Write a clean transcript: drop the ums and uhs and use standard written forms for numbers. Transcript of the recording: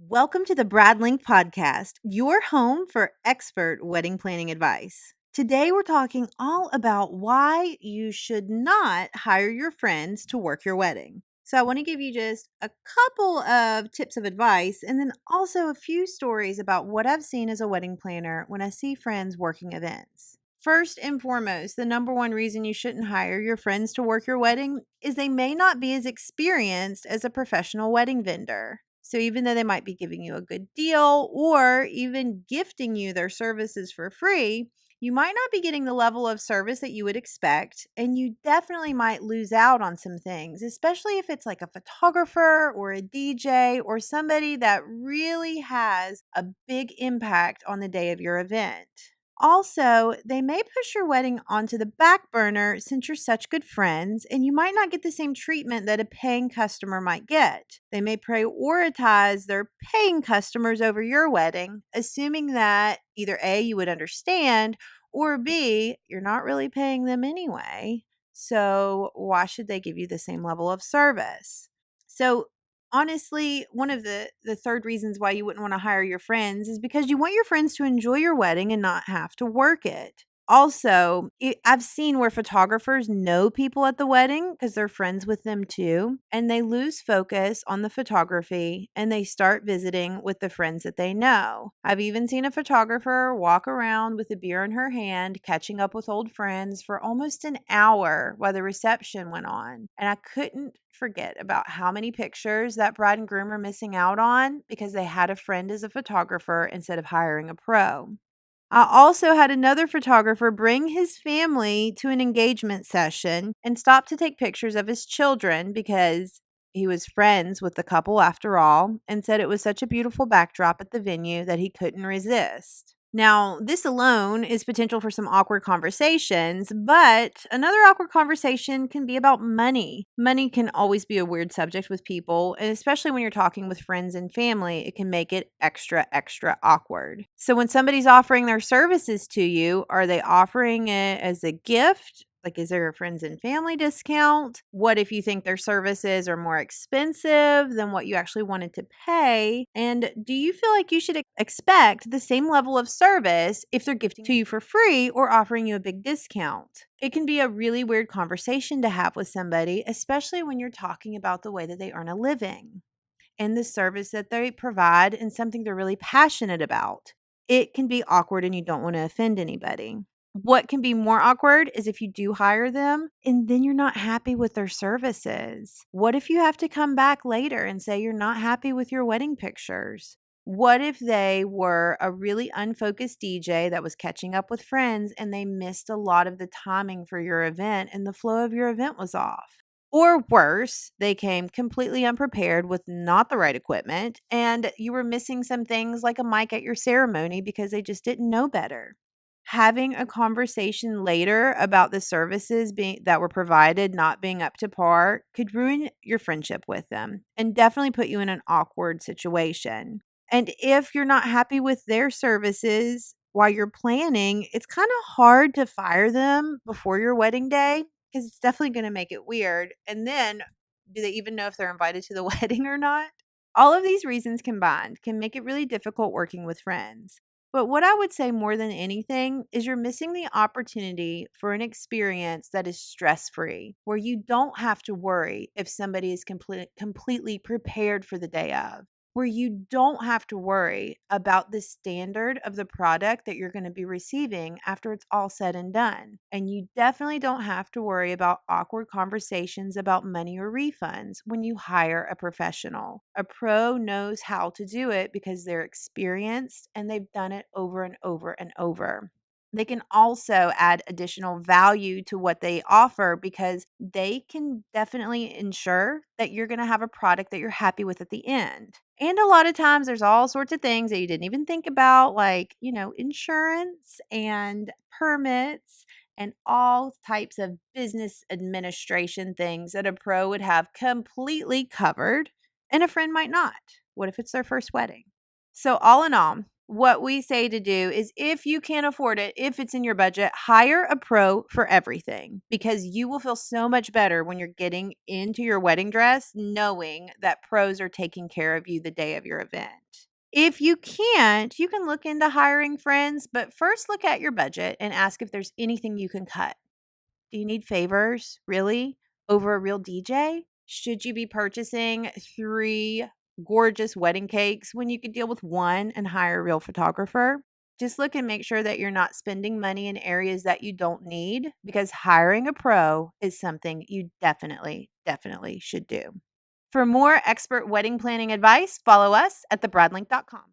Welcome to the Brad Link Podcast, your home for expert wedding planning advice. Today, we're talking all about why you should not hire your friends to work your wedding. So, I want to give you just a couple of tips of advice and then also a few stories about what I've seen as a wedding planner when I see friends working events. First and foremost, the number one reason you shouldn't hire your friends to work your wedding is they may not be as experienced as a professional wedding vendor. So even though they might be giving you a good deal or even gifting you their services for free, you might not be getting the level of service that you would expect. And you definitely might lose out on some things, especially if it's like a photographer or a DJ or somebody that really has a big impact on the day of your event. Also, they may push your wedding onto the back burner since you're such good friends, and you might not get the same treatment that a paying customer might get. They may prioritize their paying customers over your wedding, assuming that either A, you would understand, or B, you're not really paying them anyway. So, why should they give you the same level of service? So, honestly, one of the third reasons why you wouldn't want to hire your friends is because you want your friends to enjoy your wedding and not have to work it. Also, I've seen where photographers know people at the wedding because they're friends with them too, and they lose focus on the photography and they start visiting with the friends that they know. I've even seen a photographer walk around with a beer in her hand, catching up with old friends for almost an hour while the reception went on. And I couldn't forget about how many pictures that bride and groom are missing out on because they had a friend as a photographer instead of hiring a pro. I also had another photographer bring his family to an engagement session and stop to take pictures of his children because he was friends with the couple after all, and said it was such a beautiful backdrop at the venue that he couldn't resist. Now, this alone is potential for some awkward conversations, but another awkward conversation can be about money. Money can always be a weird subject with people, and especially when you're talking with friends and family, it can make it extra awkward. So, when somebody's offering their services to you, are they offering it as a gift? Like, is there a friends and family discount? What if you think their services are more expensive than what you actually wanted to pay? And do you feel like you should expect the same level of service if they're gifting to you for free or offering you a big discount? It can be a really weird conversation to have with somebody, especially when you're talking about the way that they earn a living and the service that they provide and something they're really passionate about. It can be awkward and you don't want to offend anybody. What can be more awkward is if you do hire them and then you're not happy with their services. What if you have to come back later and say you're not happy with your wedding pictures? What if they were a really unfocused DJ that was catching up with friends and they missed a lot of the timing for your event and the flow of your event was off? Or worse, they came completely unprepared with not the right equipment and you were missing some things like a mic at your ceremony because they just didn't know better. Having a conversation later about the services that were provided not being up to par could ruin your friendship with them and definitely put you in an awkward situation. And if you're not happy with their services while you're planning, it's kind of hard to fire them before your wedding day because it's definitely going to make it weird. And then, do they even know if they're invited to the wedding or not? All of these reasons combined can make it really difficult working with friends. But what I would say more than anything is you're missing the opportunity for an experience that is stress free, where you don't have to worry if somebody is completely prepared for the day of, where you don't have to worry about the standard of the product that you're going to be receiving after it's all said and done. And you definitely don't have to worry about awkward conversations about money or refunds when you hire a professional. A pro knows how to do it because they're experienced and they've done it over and over and over. They can also add additional value to what they offer because they can definitely ensure that you're going to have a product that you're happy with at the end. And a lot of times there's all sorts of things that you didn't even think about, like, insurance and permits and all types of business administration things that a pro would have completely covered and a friend might not. What if it's their first wedding? So, all in all, what we say to do is if you can't afford it, if it's in your budget, hire a pro for everything because you will feel so much better when you're getting into your wedding dress knowing that pros are taking care of you the day of your event. If you can't, you can look into hiring friends, but first look at your budget and ask if there's anything you can cut. Do you need favors, really, over a real DJ? Should you be purchasing 3 gorgeous wedding cakes when you could deal with 1 and hire a real photographer? Just look and make sure that you're not spending money in areas that you don't need because hiring a pro is something you definitely should do. For more expert wedding planning advice, follow us at thebradlink.com.